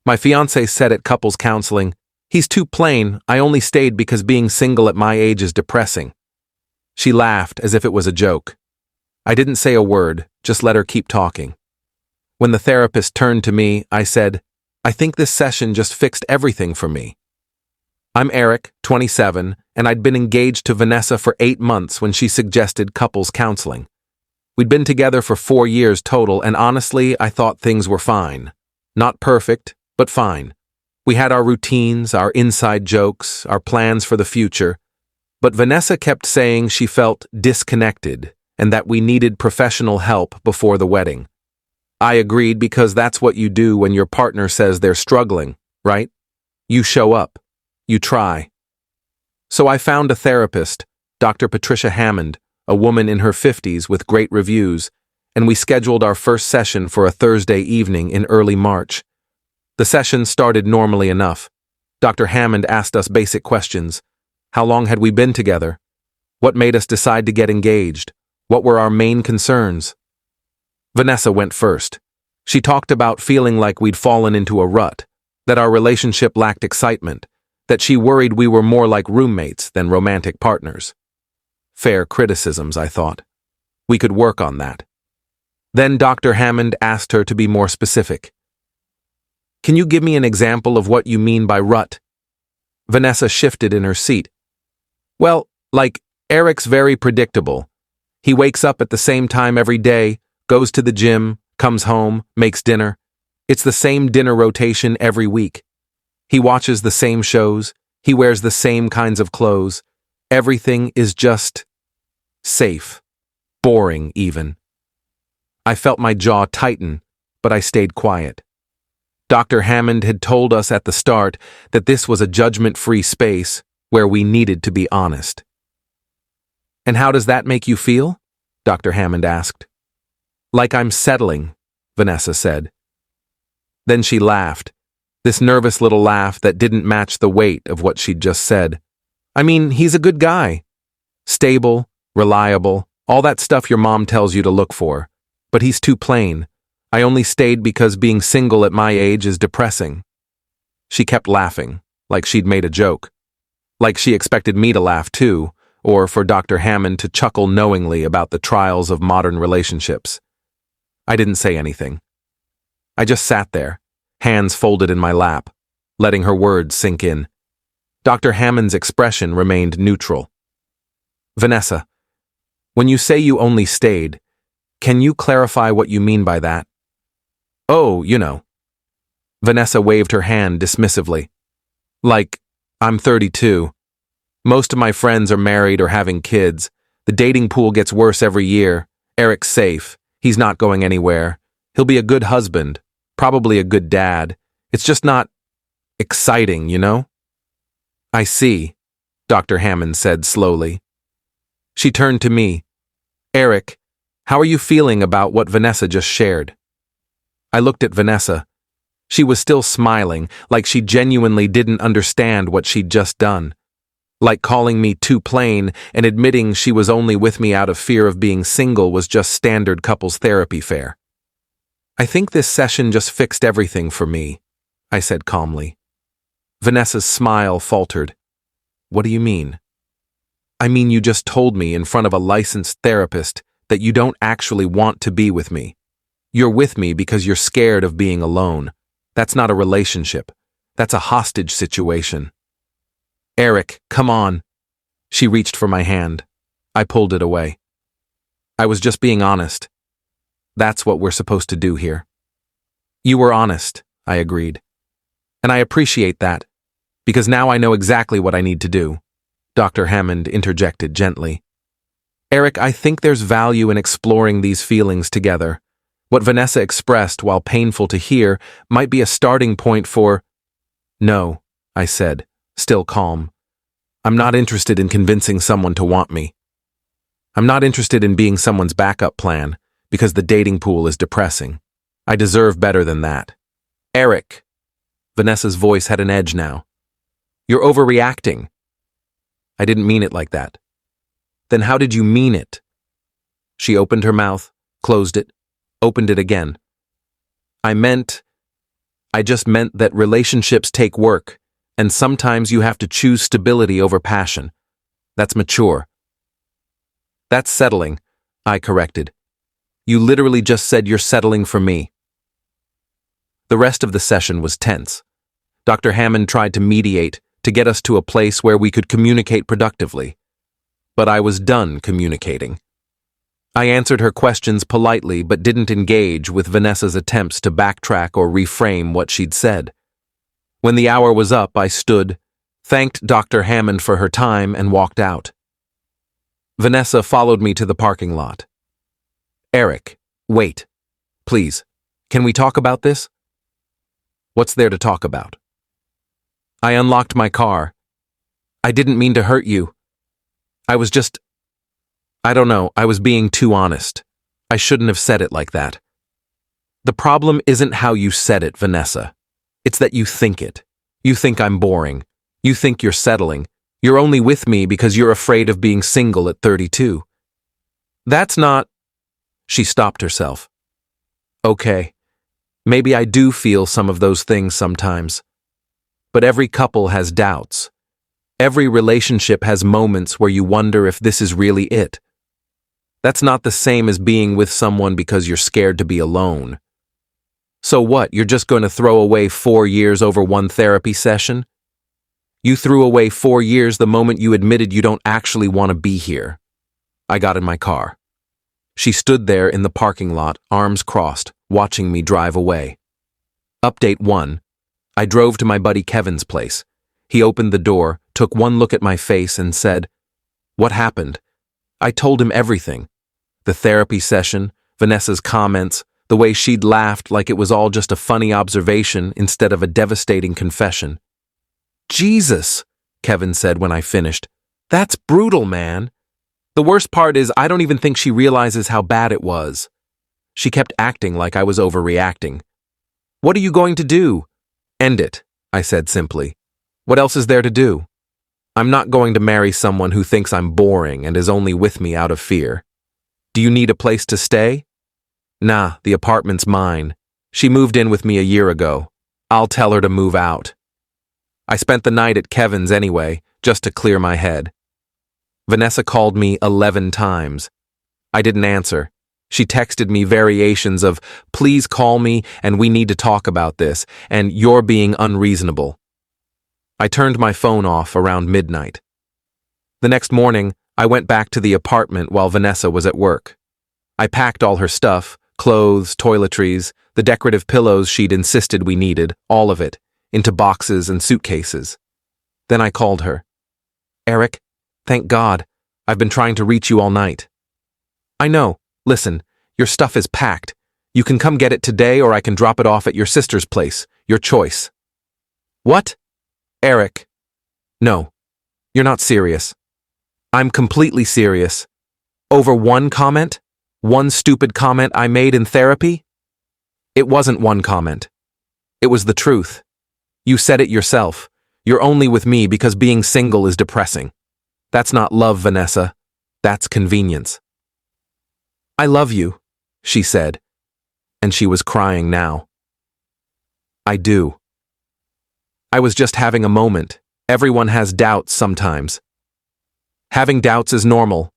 My fiancé said at couples counseling, "He's too plain, I only stayed because being single at my age is depressing." She laughed as if it was a joke. I didn't say a word, just let her keep talking. When the therapist turned to me, I said, "I think this session just fixed everything for me." I'm Eric, 27, and I'd been engaged to Vanessa for 8 months when she suggested couples counseling. We'd been together for 4 years total, and honestly, I thought things were fine. Not perfect, but fine. We had our routines, our inside jokes, our plans for the future, but Vanessa kept saying she felt disconnected and that we needed professional help before the wedding. I agreed because that's what you do when your partner says they're struggling, right? You show up. You try. So I found a therapist, Dr. Patricia Hammond, a woman in her 50s with great reviews, and we scheduled our first session for a Thursday evening in early March. The session started normally enough. Dr. Hammond asked us basic questions. How long had we been together? What made us decide to get engaged? What were our main concerns? Vanessa went first. She talked about feeling like we'd fallen into a rut, that our relationship lacked excitement, that she worried we were more like roommates than romantic partners. Fair criticisms, I thought. We could work on that. Then Dr. Hammond asked her to be more specific. Can you give me an example of what you mean by rut? Vanessa shifted in her seat. Well, like, Eric's very predictable. He wakes up at the same time every day, goes to the gym, comes home, makes dinner. It's the same dinner rotation every week. He watches the same shows. He wears the same kinds of clothes. Everything is just safe. Boring, even. I felt my jaw tighten, but I stayed quiet. Dr. Hammond had told us at the start that this was a judgment-free space where we needed to be honest. And how does that make you feel? Dr. Hammond asked. Like I'm settling, Vanessa said. Then she laughed, this nervous little laugh that didn't match the weight of what she'd just said. I mean, he's a good guy. Stable, reliable, all that stuff your mom tells you to look for. But he's too plain. I only stayed because being single at my age is depressing. She kept laughing, like she'd made a joke. Like she expected me to laugh too, or for Dr. Hammond to chuckle knowingly about the trials of modern relationships. I didn't say anything. I just sat there, hands folded in my lap, letting her words sink in. Dr. Hammond's expression remained neutral. Vanessa, when you say you only stayed, can you clarify what you mean by that? Oh, you know. Vanessa waved her hand dismissively. Like, I'm 32. Most of my friends are married or having kids. The dating pool gets worse every year. Eric's safe. He's not going anywhere. He'll be a good husband, probably a good dad. It's just not exciting, you know? I see, Dr. Hammond said slowly. She turned to me. Eric, how are you feeling about what Vanessa just shared? I looked at Vanessa. She was still smiling, like she genuinely didn't understand what she'd just done. Like calling me too plain and admitting she was only with me out of fear of being single was just standard couples therapy fare. I think this session just fixed everything for me, I said calmly. Vanessa's smile faltered. What do you mean? I mean, you just told me in front of a licensed therapist that you don't actually want to be with me. You're with me because you're scared of being alone. That's not a relationship. That's a hostage situation. Eric, come on. She reached for my hand. I pulled it away. I was just being honest. That's what we're supposed to do here. You were honest, I agreed. And I appreciate that, because now I know exactly what I need to do. Dr. Hammond interjected gently. Eric, I think there's value in exploring these feelings together. What Vanessa expressed, while painful to hear, might be a starting point for... No, I said, still calm. I'm not interested in convincing someone to want me. I'm not interested in being someone's backup plan, because the dating pool is depressing. I deserve better than that. Eric. Vanessa's voice had an edge now. You're overreacting. I didn't mean it like that. Then how did you mean it? She opened her mouth, closed it, opened it again. I meant, I just meant that relationships take work, and sometimes you have to choose stability over passion. That's mature. That's settling, I corrected. You literally just said you're settling for me. The rest of the session was tense. Dr. Hammond tried to mediate, to get us to a place where we could communicate productively. But I was done communicating. I answered her questions politely but didn't engage with Vanessa's attempts to backtrack or reframe what she'd said. When the hour was up, I stood, thanked Dr. Hammond for her time, and walked out. Vanessa followed me to the parking lot. Eric, wait. Please, can we talk about this? What's there to talk about? I unlocked my car. I didn't mean to hurt you. I was being too honest. I shouldn't have said it like that. The problem isn't how you said it, Vanessa. It's that you think it. You think I'm boring. You think you're settling. You're only with me because you're afraid of being single at 32. That's not... She stopped herself. Okay, maybe I do feel some of those things sometimes. But every couple has doubts. Every relationship has moments where you wonder if this is really it. That's not the same as being with someone because you're scared to be alone. So what, you're just going to throw away 4 years over one therapy session? You threw away 4 years the moment you admitted you don't actually want to be here. I got in my car. She stood there in the parking lot, arms crossed, watching me drive away. Update 1. I drove to my buddy Kevin's place. He opened the door, took one look at my face, and said, "What happened?" I told him everything. The therapy session, Vanessa's comments, the way she'd laughed like it was all just a funny observation instead of a devastating confession. "Jesus," Kevin said when I finished. "That's brutal, man." The worst part is I don't even think she realizes how bad it was. She kept acting like I was overreacting. "What are you going to do?" "End it," I said simply. "What else is there to do? I'm not going to marry someone who thinks I'm boring and is only with me out of fear. Do you need a place to stay?" "Nah, the apartment's mine. She moved in with me a year ago. I'll tell her to move out." I spent the night at Kevin's anyway, just to clear my head. Vanessa called me 11 times. I didn't answer. She texted me variations of, "Please call me and we need to talk about this," and "You're being unreasonable." I turned my phone off around midnight. The next morning, I went back to the apartment while Vanessa was at work. I packed all her stuff, clothes, toiletries, the decorative pillows she'd insisted we needed, all of it, into boxes and suitcases. Then I called her. "Eric, thank God. I've been trying to reach you all night." "I know. Listen, your stuff is packed. You can come get it today or I can drop it off at your sister's place. Your choice." "What?" "Eric. No, you're not serious." "I'm completely serious. Over one comment? One stupid comment I made in therapy?" "It wasn't one comment. It was the truth. You said it yourself. You're only with me because being single is depressing. That's not love, Vanessa. That's convenience." "I love you," she said, and she was crying now. "I do." I was just having a moment. Everyone has doubts sometimes. Having doubts is normal.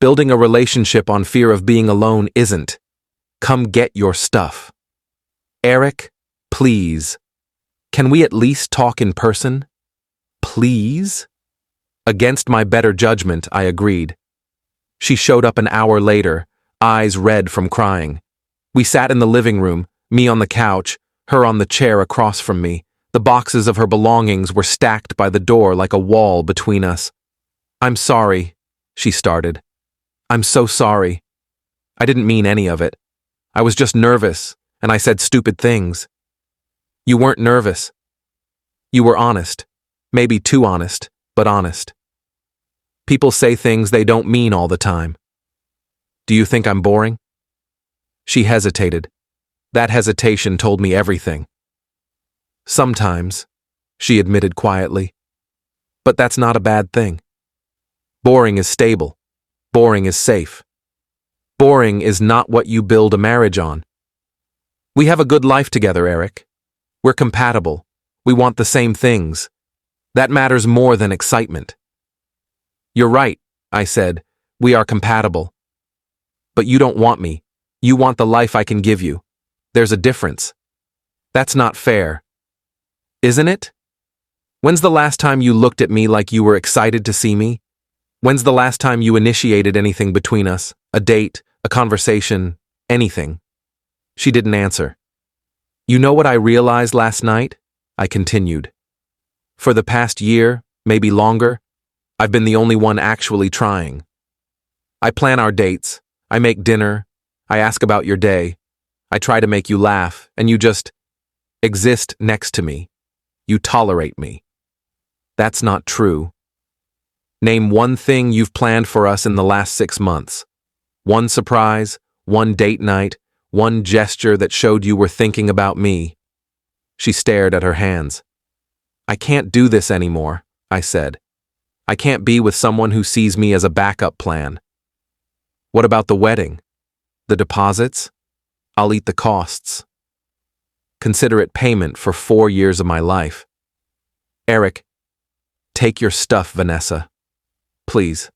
Building a relationship on fear of being alone isn't. Come get your stuff. "Eric, please. Can we at least talk in person? Please?" Against my better judgment, I agreed. She showed up an hour later, eyes red from crying. We sat in the living room, me on the couch, her on the chair across from me. The boxes of her belongings were stacked by the door like a wall between us. "I'm sorry," she started. "I'm so sorry. I didn't mean any of it. I was just nervous, and I said stupid things." "You weren't nervous. You were honest. Maybe too honest, but honest. People say things they don't mean all the time. Do you think I'm boring?" She hesitated. That hesitation told me everything. "Sometimes," she admitted quietly. "But that's not a bad thing. Boring is stable. Boring is safe. Boring is not what you build a marriage on. We have a good life together, Eric. We're compatible. We want the same things. That matters more than excitement. You're right, I said. We are compatible. But you don't want me. You want the life I can give you. There's a difference. That's not fair. Isn't it? When's the last time you looked at me like you were excited to see me? When's the last time you initiated anything between us? A date, a conversation, anything? She didn't answer. You know what I realized last night? I continued. For the past year, maybe longer, I've been the only one actually trying. I plan our dates. I make dinner. I ask about your day. I try to make you laugh, and you just exist next to me. You tolerate me. That's not true. Name one thing you've planned for us in the last 6 months. One surprise, one date night, one gesture that showed you were thinking about me. She stared at her hands. I can't do this anymore, I said. I can't be with someone who sees me as a backup plan. What about the wedding? The deposits? I'll eat the costs. Consider it payment for 4 years of my life. Eric, take your stuff, Vanessa. Please.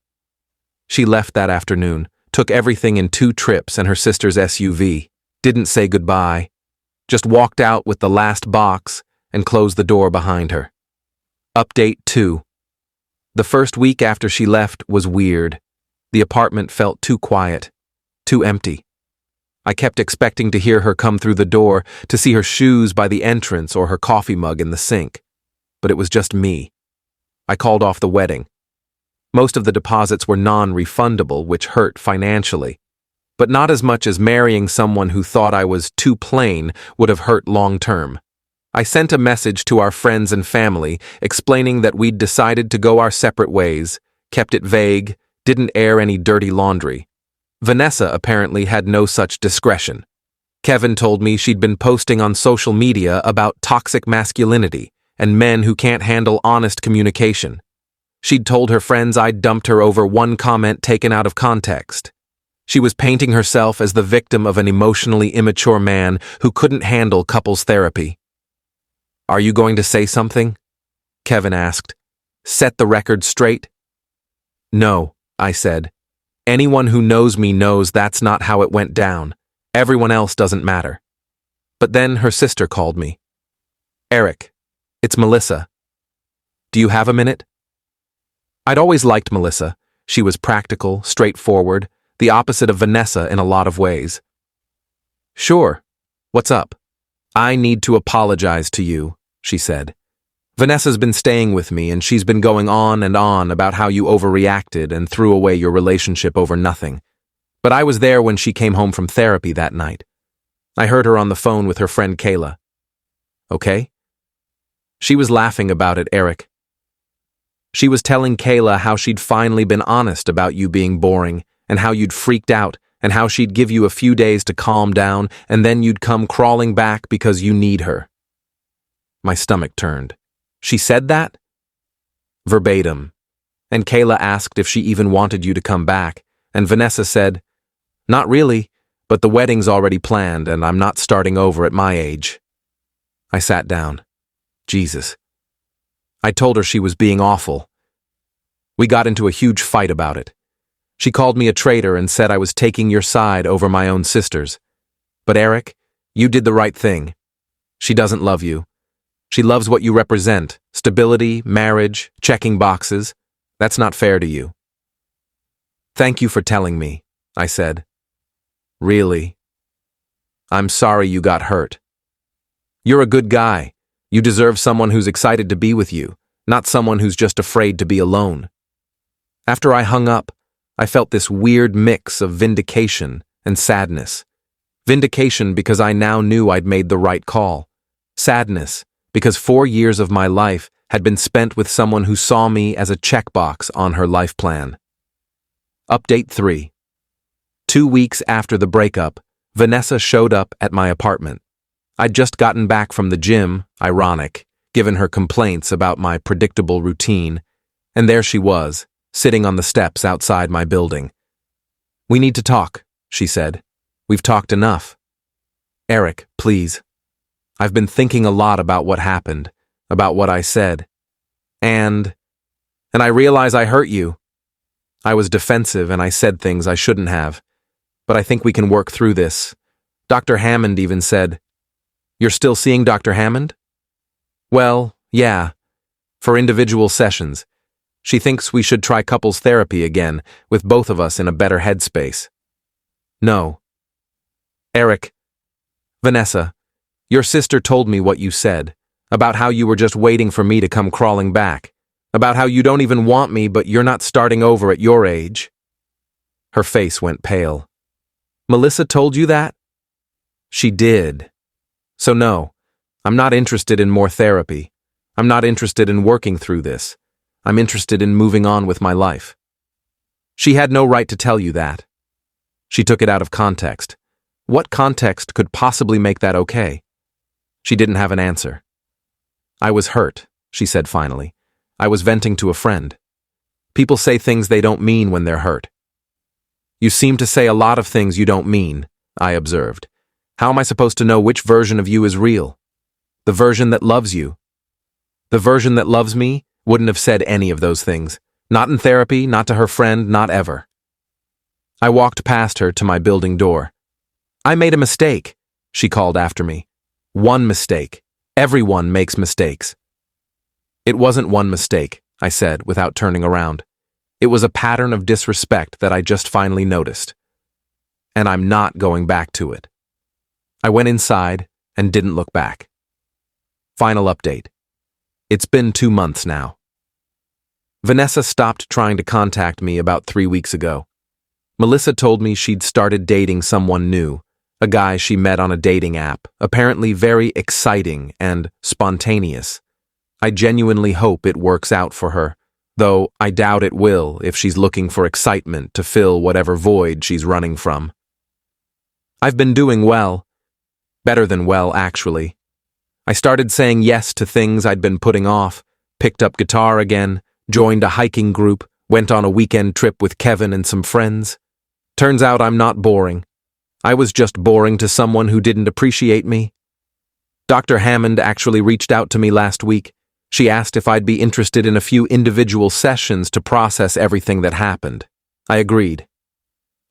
She left that afternoon, took everything in 2 trips and her sister's SUV, didn't say goodbye, just walked out with the last box and closed the door behind her. Update 2. The first week after she left was weird. The apartment felt too quiet, too empty. I kept expecting to hear her come through the door, to see her shoes by the entrance or her coffee mug in the sink. But it was just me. I called off the wedding. Most of the deposits were non-refundable, which hurt financially. But not as much as marrying someone who thought I was too plain would have hurt long-term. I sent a message to our friends and family explaining that we'd decided to go our separate ways, kept it vague, didn't air any dirty laundry. Vanessa apparently had no such discretion. Kevin told me she'd been posting on social media about toxic masculinity and men who can't handle honest communication. She'd told her friends I'd dumped her over one comment taken out of context. She was painting herself as the victim of an emotionally immature man who couldn't handle couples therapy. Are you going to say something? Kevin asked. Set the record straight? No, I said. Anyone who knows me knows that's not how it went down. Everyone else doesn't matter. But then her sister called me. Eric, it's Melissa. Do you have a minute? I'd always liked Melissa. She was practical, straightforward, the opposite of Vanessa in a lot of ways. Sure. What's up? I need to apologize to you, she said. Vanessa's been staying with me and she's been going on and on about how you overreacted and threw away your relationship over nothing. But I was there when she came home from therapy that night. I heard her on the phone with her friend Kayla. Okay? She was laughing about it, Eric. She was telling Kayla how she'd finally been honest about you being boring and how you'd freaked out and how she'd give you a few days to calm down and then you'd come crawling back because you need her. My stomach turned. She said that? Verbatim. And Kayla asked if she even wanted you to come back, and Vanessa said, Not really, but the wedding's already planned and I'm not starting over at my age. I sat down. Jesus. I told her she was being awful. We got into a huge fight about it. She called me a traitor and said I was taking your side over my own sister's. But Eric, you did the right thing. She doesn't love you. She loves what you represent, stability, marriage, checking boxes. That's not fair to you. Thank you for telling me, I said. Really? I'm sorry you got hurt. You're a good guy. You deserve someone who's excited to be with you, not someone who's just afraid to be alone. After I hung up, I felt this weird mix of vindication and sadness. Vindication because I now knew I'd made the right call. Sadness because 4 years of my life had been spent with someone who saw me as a checkbox on her life plan. Update 3. 2 weeks after the breakup, Vanessa showed up at my apartment. I'd just gotten back from the gym, ironic, given her complaints about my predictable routine, and there she was, sitting on the steps outside my building. We need to talk, she said. We've talked enough. Eric, please. I've been thinking a lot about what happened, about what I said. And I realize I hurt you. I was defensive and I said things I shouldn't have. But I think we can work through this. Dr. Hammond even said, "You're still seeing Dr. Hammond?" "Well, yeah. For individual sessions. She thinks we should try couples therapy again, with both of us in a better headspace." "No." "Eric, Vanessa, your sister told me what you said, about how you were just waiting for me to come crawling back, about how you don't even want me but you're not starting over at your age." Her face went pale. "Melissa told you that?" "She did. So no, I'm not interested in more therapy. I'm not interested in working through this. I'm interested in moving on with my life." She had no right to tell you that. She took it out of context. What context could possibly make that okay? She didn't have an answer. "I was hurt," she said finally. "I was venting to a friend. People say things they don't mean when they're hurt." "You seem to say a lot of things you don't mean," I observed. "How am I supposed to know which version of you is real? The version that loves you?" "The version that loves me wouldn't have said any of those things. Not in therapy, not to her friend, not ever." I walked past her to my building door. "I made a mistake," she called after me. "One mistake. Everyone makes mistakes." "It wasn't one mistake," I said without turning around. "It was a pattern of disrespect that I just finally noticed. And I'm not going back to it." I went inside and didn't look back. Final update. It's been 2 months now. Vanessa stopped trying to contact me about 3 weeks ago. Melissa told me she'd started dating someone new, a guy she met on a dating app, apparently very exciting and spontaneous. I genuinely hope it works out for her, though I doubt it will if she's looking for excitement to fill whatever void she's running from. I've been doing well. Better than well, actually. I started saying yes to things I'd been putting off, picked up guitar again, joined a hiking group, went on a weekend trip with Kevin and some friends. Turns out I'm not boring. I was just boring to someone who didn't appreciate me. Dr. Hammond actually reached out to me last week. She asked if I'd be interested in a few individual sessions to process everything that happened. I agreed.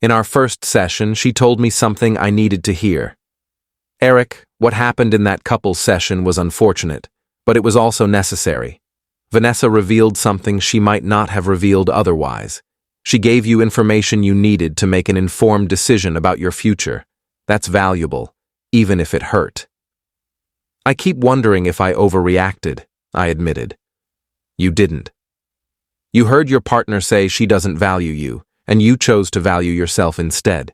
In our first session, she told me something I needed to hear. "Eric, what happened in that couples session was unfortunate, but it was also necessary. Vanessa revealed something she might not have revealed otherwise. She gave you information you needed to make an informed decision about your future. That's valuable, even if it hurt." "I keep wondering if I overreacted," I admitted. "You didn't. You heard your partner say she doesn't value you, and you chose to value yourself instead.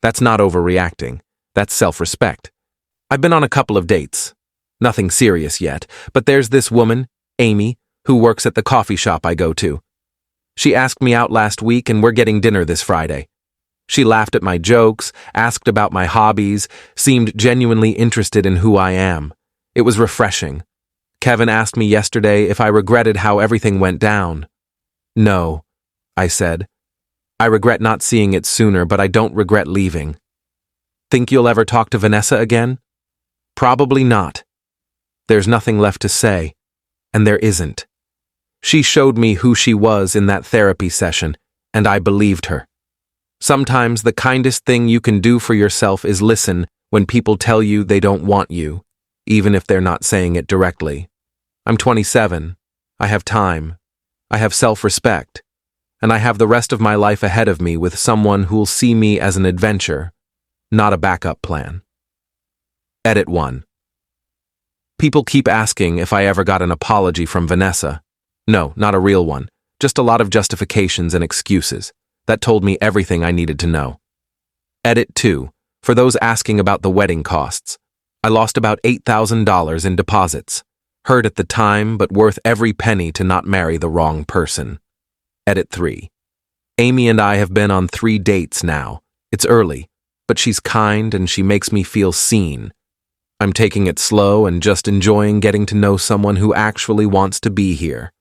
That's not overreacting. That's self-respect. I've been on a couple of dates. Nothing serious yet, but there's this woman, Amy, who works at the coffee shop I go to. She asked me out last week and we're getting dinner this Friday. She laughed at my jokes, asked about my hobbies, seemed genuinely interested in who I am. It was refreshing. Kevin asked me yesterday if I regretted how everything went down. "No," I said. "I regret not seeing it sooner, but I don't regret leaving." "Think you'll ever talk to Vanessa again?" "Probably not. There's nothing left to say, and there isn't. She showed me who she was in that therapy session, and I believed her. Sometimes the kindest thing you can do for yourself is listen when people tell you they don't want you, even if they're not saying it directly. I'm 27. I have time. I have self-respect. And I have the rest of my life ahead of me with someone who'll see me as an adventure, not a backup plan." Edit 1. People keep asking if I ever got an apology from Vanessa. No, not a real one. Just a lot of justifications and excuses. That told me everything I needed to know. Edit 2. For those asking about the wedding costs. I lost about $8,000 in deposits. Hurt at the time, but worth every penny to not marry the wrong person. Edit 3. Amy and I have been on 3 dates now. It's early, but she's kind and she makes me feel seen. I'm taking it slow and just enjoying getting to know someone who actually wants to be here.